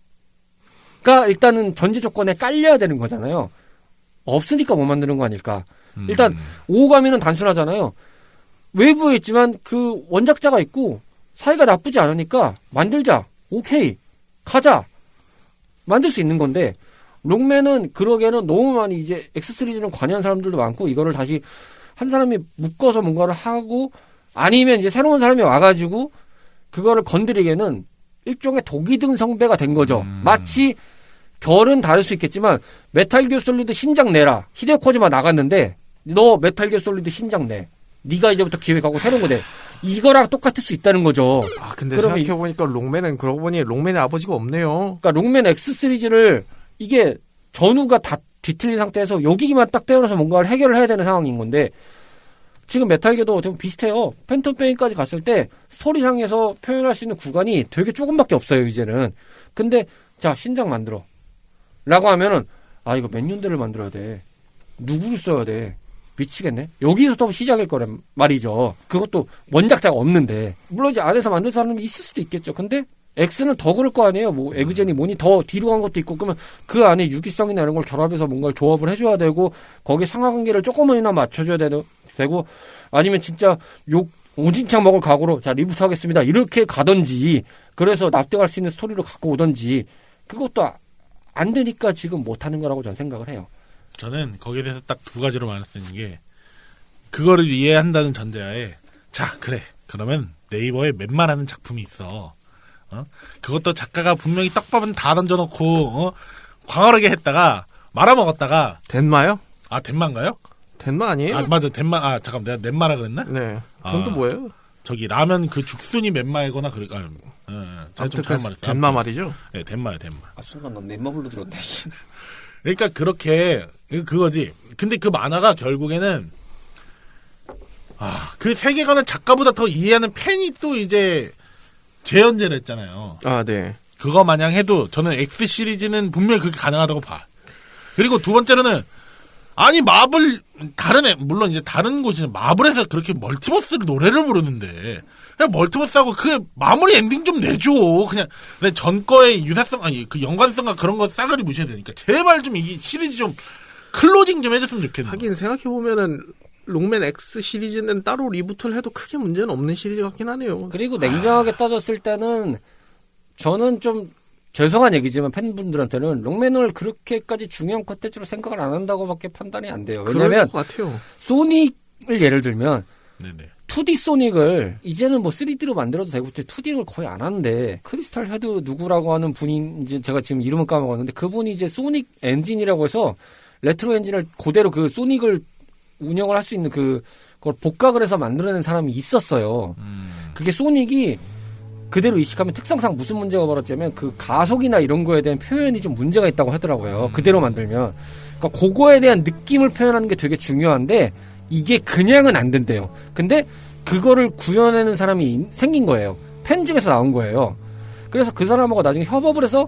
일단은 전제 조건에 깔려야 되는 거잖아요. 없으니까 못 만드는 거 아닐까. 일단 오가미는 단순하잖아요. 외부에 있지만 그 원작자가 있고 사이가 나쁘지 않으니까 만들자. 오케이. 가자. 만들 수 있는 건데 롱맨은 그러기에는 너무 많이 이제 X 시리즈는 관여한 사람들도 많고 이거를 다시 한 사람이 묶어서 뭔가를 하고 아니면 이제 새로운 사람이 와가지고 그거를 건드리기에는 일종의 독이 든 성배가 된 거죠. 마치 결은 다를 수 있겠지만 메탈 기어 솔리드 신작 내라. 히데오 코지마 나갔는데 너 메탈 기어 솔리드 신작 내. 네가 이제부터 기획하고 새로운 거 내. 이거랑 똑같을 수 있다는 거죠. 아, 근데 생각해보니까 롱맨은 그러고 보니 롱맨의 아버지가 없네요. 그러니까 롱맨 X 시리즈를 이게 전후가 다 뒤틀린 상태에서 여기만 딱 떼어내서 뭔가를 해결을 해야 되는 상황인 건데 지금 메탈기어도 좀 비슷해요. 팬텀 페인까지 갔을 때 스토리상에서 표현할 수 있는 구간이 되게 조금밖에 없어요, 이제는. 근데 자, 신작 만들어. 라고 하면은 이거 몇 년대를 만들어야 돼. 누구를 써야 돼. 미치겠네. 여기서부터 시작일 거란 말이죠. 그것도 원작자가 없는데. 물론 이제 안에서 만든 사람이 있을 수도 있겠죠. 근데 X는 더 그럴 거 아니에요. 에그젠이 뭐니 더 뒤로 간 것도 있고 그러면 그 안에 유기성이나 이런 걸 결합해서 뭔가를 조합을 해줘야 되고 거기에 상하관계를 조금이나 맞춰줘야 되고 아니면 진짜 오진창 먹을 각오로 자 리부트 하겠습니다. 이렇게 가든지 그래서 납득할 수 있는 스토리를 갖고 오든지 그것도 안 되니까 지금 못하는 거라고 저는 생각을 해요. 저는 거기에 대해서 딱 두 가지로 말씀드리는 게 그거를 이해한다는 전제하에 자 그래 그러면 네이버에 웬만하는 작품이 있어. 그것도 작가가 분명히 떡밥은 다 던져놓고 광활하게 했다가 말아먹었다가 덴마요? 덴마인가요? 덴마 아니에요? 맞아 덴마. 잠깐 내가 넷마라 그랬나? 네. 그건 또 뭐예요? 저기 라면 그 죽순이 넷마이거나 제가 좀 잘못 말했어요. 덴마 말이죠? 네, 덴마요, 덴마. 순간 난 넷마 불러 들었네. 그러니까 그렇게 그거지. 근데 그 만화가 결국에는 그 세계관을 작가보다 더 이해하는 팬이 또 이제 재연재를 했잖아요. 네. 그거 마냥 해도 저는 X 시리즈는 분명히 그게 가능하다고 봐. 그리고 두 번째로는 마블 물론 이제 다른 곳이는 마블에서 그렇게 멀티버스 노래를 부르는데 그냥 멀티버스하고 그 마무리 엔딩 좀 내줘. 그냥 전 거의 유사성 그 연관성과 그런 거 싸그리 무시해야 되니까 제발 좀 이 시리즈 좀 클로징 좀 해줬으면 좋겠네. 하긴 생각해보면은 롱맨 X 시리즈는 따로 리부트를 해도 크게 문제는 없는 시리즈 같긴 하네요. 그리고 냉정하게 따졌을 때는 저는 좀 죄송한 얘기지만 팬분들한테는 롱맨을 그렇게까지 중요한 콘텐츠로 생각을 안 한다고밖에 판단이 안 돼요. 왜냐면 그럴 것 같아요. 소닉을 예를 들면 네네. 2D 소닉을 이제는 3D로 만들어도 되고 2D를 거의 안 하는데 크리스탈 헤드 누구라고 하는 분이 이제 제가 지금 이름은 까먹었는데 그분이 이제 소닉 엔진이라고 해서 레트로 엔진을 그대로 그 소닉을 운영을 할 수 있는 그걸 복각을 해서 만들어낸 사람이 있었어요. 그게 소닉이 그대로 이식하면 특성상 무슨 문제가 벌어지냐면 그 가속이나 이런 거에 대한 표현이 좀 문제가 있다고 하더라고요. 그대로 만들면. 그러니까 그거에 대한 느낌을 표현하는 게 되게 중요한데 이게 그냥은 안 된대요. 근데 그거를 구현하는 사람이 생긴 거예요. 팬 중에서 나온 거예요. 그래서 그 사람하고 나중에 협업을 해서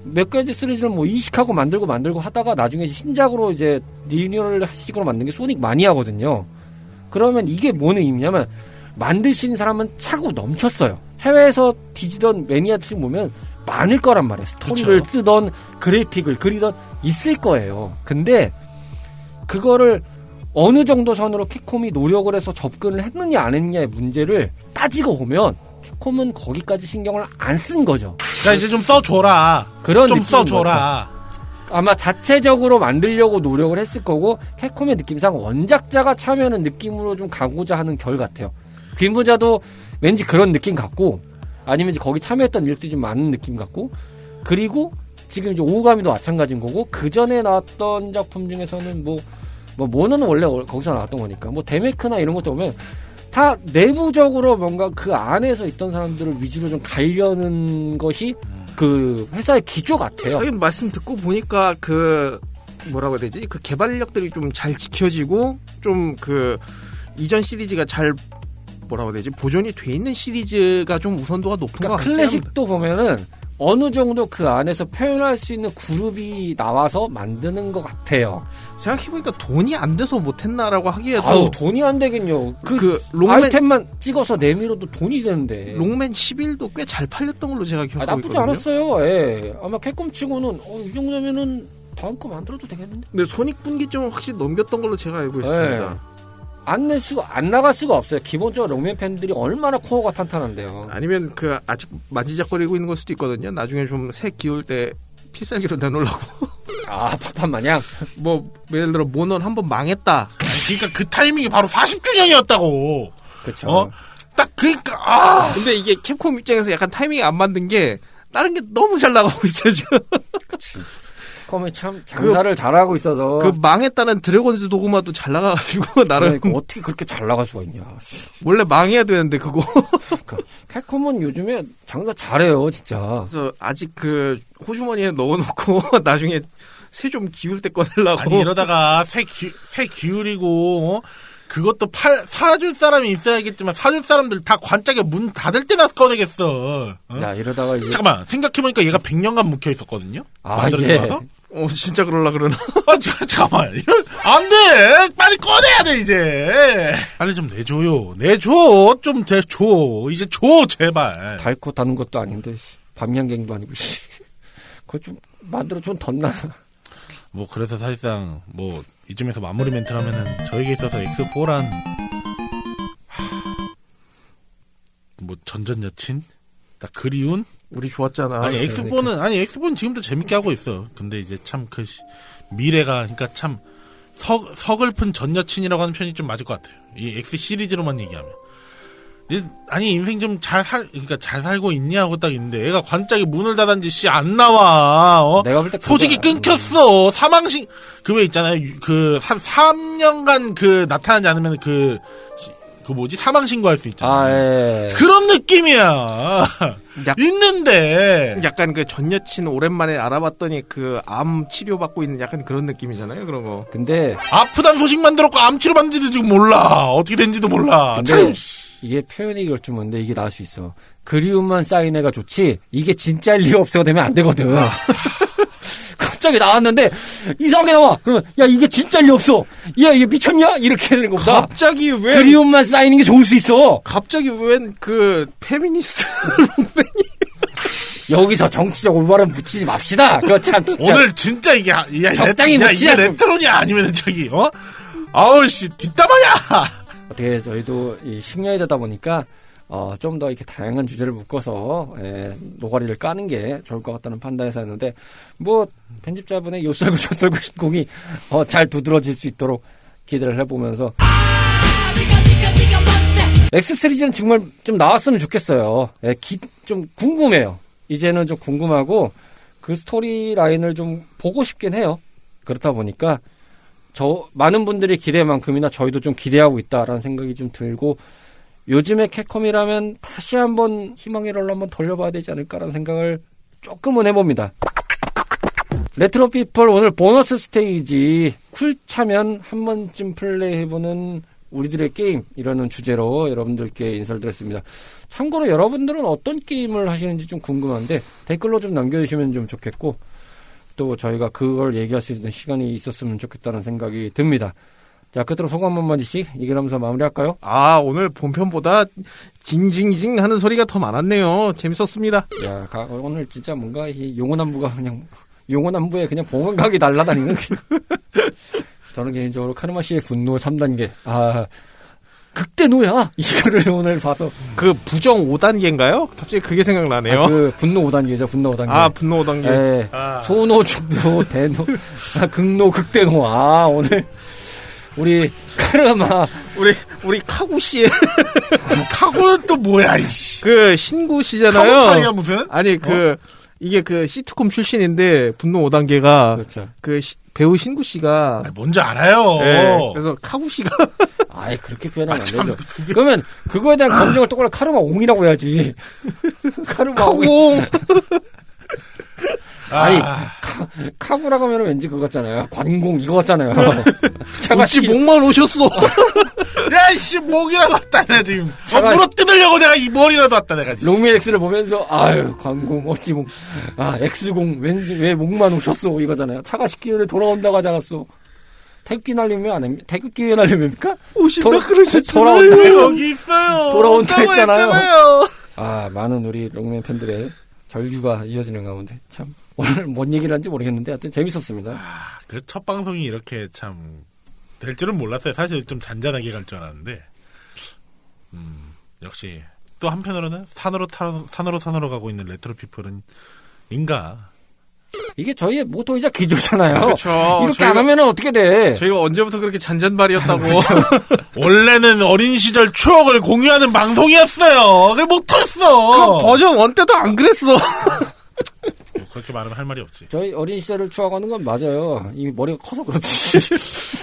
몇 가지 시리즈를 이식하고 만들고 하다가 나중에 신작으로 이제 리뉴얼 식으로 만든 게 소닉 마니아거든요. 그러면 이게 뭔 의미냐면 만들 수 있는 사람은 차고 넘쳤어요. 해외에서 뒤지던 매니아들이 보면 많을 거란 말이에요. 스토리를 그쵸. 쓰던 그래픽을 그리던 있을 거예요. 근데 그거를 어느 정도 선으로 캡콤이 노력을 해서 접근을 했느냐 안 했느냐의 문제를 따지고 보면 캡콤은 거기까지 신경을 안 쓴 거죠. 그러니까 이제 좀 써줘라. 그런 좀 써줘라. 아마 자체적으로 만들려고 노력을 했을 거고 캡콤의 느낌상 원작자가 참여하는 느낌으로 좀 가고자 하는 결 같아요. 귀인부자도 왠지 그런 느낌 같고 아니면 이제 거기 참여했던 일들이 좀 많은 느낌 같고 그리고 지금 이제 오가미도 마찬가지인 거고 그 전에 나왔던 작품 중에서는 모노는 원래 거기서 나왔던 거니까 데메크나 이런 것도 보면 다 내부적으로 뭔가 그 안에서 있던 사람들을 위주로 좀 가려는 것이 그 회사의 기조 같아요. 하긴 말씀 듣고 보니까 그 뭐라고 해야 되지? 그 개발 인력들이 좀 잘 지켜지고 좀 그 이전 시리즈가 잘 뭐라고 해야 되지? 보존이 돼 있는 시리즈가 좀 우선도가 높은 그러니까 것 같아요. 클래식도 보면은 어느 정도 그 안에서 표현할 수 있는 그룹이 나와서 만드는 것 같아요. 생각해보니까 돈이 안 돼서 못했나라고 하기에도 아유, 돈이 안 되겠요. 그 롱맨, 아이템만 찍어서 내밀어도 돈이 되는데. 롱맨 11도 꽤 잘 팔렸던 걸로 제가 기억하고 나쁘지 있거든요. 않았어요. 예. 아마 캡콤 치고는 이 정도면은 다음 거 만들어도 되겠는데. 근데 손익분기점은 확실히 넘겼던 걸로 제가 알고 있습니다. 안 나갈 수가 없어요. 기본적으로 롱맨 팬들이 얼마나 코어가 탄탄한데요. 아니면 그 아직 만지작거리고 있는 걸 수도 있거든요. 나중에 좀 색 기울 때 필살기로 내놓으려고. 아, 팝판 마냥. 뭐 예를 들어 모넌 한번 망했다. 그러니까 그 타이밍이 바로 40주년이었다고. 그렇죠. 딱 그러니까 근데 이게 캡콤 입장에서 약간 타이밍이 안 맞는 게 다른 게 너무 잘 나가고 있어요 지금. 그치. 캡콤이 참 장사를 잘하고 있어서. 그 망했다는 드래곤즈 도그마도 잘 나가가지고 나름. 그러니까 어떻게 그렇게 잘 나갈 수가 있냐. 원래 망해야 되는데 그거. 그러니까 캡콤은 요즘에 장사 잘해요 진짜. 그래서 아직 그 호주머니에 넣어놓고 나중에 새 좀 기울 때 꺼내려고. 아니 이러다가 새 기울이고 그것도 사줄 사람이 있어야겠지만 사줄 사람들 다 관짝에 문 닫을 때나 꺼내겠어. 야 이러다가 이제 잠깐만 생각해보니까 얘가 100년간 묵혀 있었거든요. 만들어지고 예. 나서. 진짜 그럴라 그러나? 잠깐만 안 돼. 빨리 꺼내야 돼 이제. 빨리 좀 내줘요. 내줘 좀 줘. 이제 줘 제발. 달고 다는 것도 아닌데 밤양갱도 아니고 그거 좀 만들어 좀 덧나. 뭐 그래서 사실상 뭐 이쯤에서 마무리 멘트를 하면은 저에게 있어서 X4란 뭐 전전 여친 딱 그리운 우리 좋았잖아. 아니 X4는 지금도 재밌게 하고 있어. 근데 이제 참 그 미래가 그러니까 참 서글픈 전 여친이라고 하는 편이 좀 맞을 것 같아요. 이 X 시리즈로만 얘기하면. 아니 인생 좀 잘 살고 있냐 하고 딱 있는데 애가 관짝에 문을 닫았는지 안 나와. 내가 볼 때 소식이 끊겼어. 사망신 그 왜 있잖아요. 그 3년간 그 나타나지 않으면 그 뭐지 사망 신고할 수 있잖아. 예. 그런 느낌이야. 있는데 약간 그 전 여친 오랜만에 알아봤더니 그 암 치료 받고 있는 약간 그런 느낌이잖아요. 그런 거. 근데 아프단 소식만 들었고 암 치료 받는지도 지금 몰라. 어떻게 된지도 몰라. 근데 이게 표현이 그렇지만데 이게 나을 수 있어. 그리움만 쌓인 애가 좋지. 이게 진짜일 리가 없어가 되면 안 되거든. 갑자기 나왔는데 이상하게 나와. 그러면 야 이게 진짜일 리 없어. 야 이게 미쳤냐? 이렇게 되는 것보다 갑자기 왜 그리움만 쌓이는 게 좋을 수 있어. 갑자기 웬 그 페미니스트 여기서 정치적 올바름 붙이지 맙시다. 그거 참 진짜. 오늘 진짜 이게 적당히 이게 레트로냐 아니면 저기 아우 씨 뒷담화야. 어떻게 저희도 이 식량이 되다 보니까 좀 더 이렇게 다양한 주제를 묶어서 노가리를 까는 게 좋을 것 같다는 판단에서 했는데 뭐 편집자분의 요썰고 저썰고 신공이 잘 두드러질 수 있도록 기대를 해보면서 X 시리즈는 정말 좀 나왔으면 좋겠어요. 좀 궁금해요. 이제는 좀 궁금하고 그 스토리 라인을 좀 보고 싶긴 해요. 그렇다 보니까 많은 분들이 기대만큼이나 저희도 좀 기대하고 있다라는 생각이 좀 들고 요즘에 캡콤이라면 다시 한번 희망의 롤로 한번 돌려봐야 되지 않을까라는 생각을 조금은 해봅니다. 레트로 피플 오늘 보너스 스테이지 쿨차면 한 번쯤 플레이해보는 우리들의 게임이라는 주제로 여러분들께 인사를 드렸습니다. 참고로 여러분들은 어떤 게임을 하시는지 좀 궁금한데 댓글로 좀 남겨주시면 좀 좋겠고 또 저희가 그걸 얘기할 수 있는 시간이 있었으면 좋겠다는 생각이 듭니다. 자, 끝으로 소감 한마디씩 얘기하면서 마무리할까요? 오늘 본편보다 징징징 하는 소리가 더 많았네요. 재밌었습니다. 야, 오늘 진짜 뭔가 이 용호남부가 그냥 용호남부에 그냥 봉황각이 날아다니는 저는 개인적으로 카르마 씨의 분노 3단계 극대노야 이거를 오늘 봐서 그 부정 5단계인가요? 갑자기 그게 생각나네요. 그 분노 5단계죠. 분노 5단계. 분노 5단계. 네. 소노, 중노, 대노, 극노, 극대노. 오늘 우리 카르마 우리 카구 씨의 카구는 또 뭐야 이씨. 그 신구 씨잖아요. 카구팔이야 무슨? 아니 이게 그 시트콤 출신인데 분노 5단계가 그렇죠. 그 배우 신구 씨가 뭔지 알아요. 네, 그래서 카구 씨가 아예 그렇게 표현하면 안 되죠. 그러면 그거에 대한 검증을 똑바로 카르마 옹이라고 해야지. 카르마 옹. 아니 카구라고 하면 왠지 그거 같잖아요. 관공 이거 같잖아요. 어찌 목만 오셨어. 야이씨 목이라도 왔다 내가 지금 물어 뜯으려고 내가 이 머리라도 왔다 내가 지금. 롱미 X를 보면서 아유 관공 어찌 목 X공 왠지 왜 목만 오셨어 이거잖아요. 차가 10km를 돌아온다고 하지 않았어. 태극기 날리면 안 합니까? 태극기 날리면입니까? 오신다 그러셨잖아요. 돌아온다 왜 거기 있어요? 돌아온다 했잖아요. 했잖아요. 많은 우리 롱맨 팬들의 절규가 이어지는 가운데 참 오늘 뭔 얘기를 하는지 모르겠는데 하여튼 재밌었습니다. 그 첫 방송이 이렇게 참 될 줄은 몰랐어요. 사실 좀 잔잔하게 갈 줄 알았는데 역시 또 한편으로는 산으로 가고 있는 레트로 피플은 인가. 이게 저희의 모토이자 기조잖아요. 그렇죠. 이렇게 안 하면 어떻게 돼? 저희가 언제부터 그렇게 잔잔발이었다고. 원래는 어린 시절 추억을 공유하는 방송이었어요. 그게 모토였어. 그럼 버전 1 때도 안 그랬어. 뭐 그렇게 말하면 할 말이 없지. 저희 어린 시절을 추억하는 건 맞아요. 이미 머리가 커서 그렇지.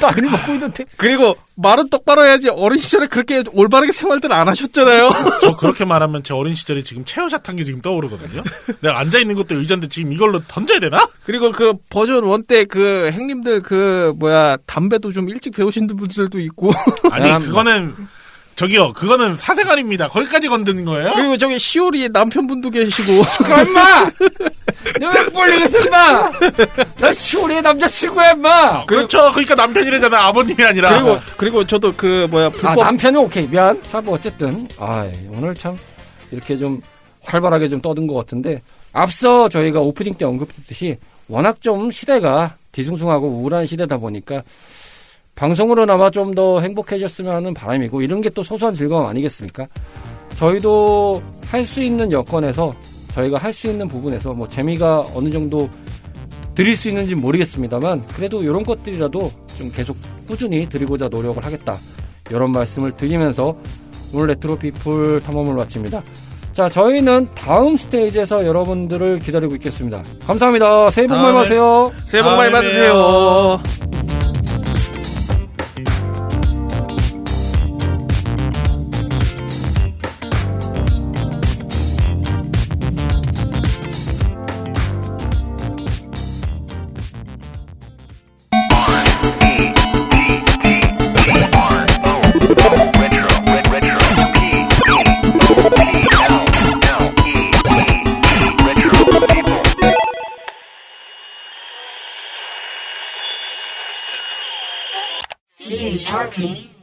딸을 먹고 있는데. 그리고 말은 똑바로 해야지. 어린 시절에 그렇게 올바르게 생활들을 안 하셨잖아요. 저 그렇게 말하면 제 어린 시절이 지금 체어샷 한 게 지금 떠오르거든요. 내가 앉아있는 것도 의자인데 지금 이걸로 던져야 되나? 그리고 그 버전 1 때 그 행님들 담배도 좀 일찍 배우신 분들도 있고. 아니 그거는 저기요 그거는 사생활입니다. 거기까지 건드는 거예요? 그리고 저기 시오리 남편분도 계시고. 임마! 너왜 뻘리겠어 임마! 나 시오리의 남자친구야 임마! 그렇죠. 그러니까 남편이래잖아. 아버님이 아니라. 그리고 저도 불법. 남편은 오케이 미안. 자 뭐 어쨌든 오늘 참 이렇게 좀 활발하게 좀 떠든 것 같은데 앞서 저희가 오프닝 때 언급했듯이 워낙 좀 시대가 뒤숭숭하고 우울한 시대다 보니까 방송으로나마 좀 더 행복해졌으면 하는 바람이고 이런 게 또 소소한 즐거움 아니겠습니까? 저희도 할 수 있는 여건에서 저희가 할 수 있는 부분에서 뭐 재미가 어느 정도 드릴 수 있는지 모르겠습니다만 그래도 이런 것들이라도 좀 계속 꾸준히 드리고자 노력을 하겠다. 이런 말씀을 드리면서 오늘 레트로 피플 탐험을 마칩니다. 자, 저희는 다음 스테이지에서 여러분들을 기다리고 있겠습니다. 감사합니다. 새해 복 많이 받으세요. 새해 복 많이 받으세요. CHRP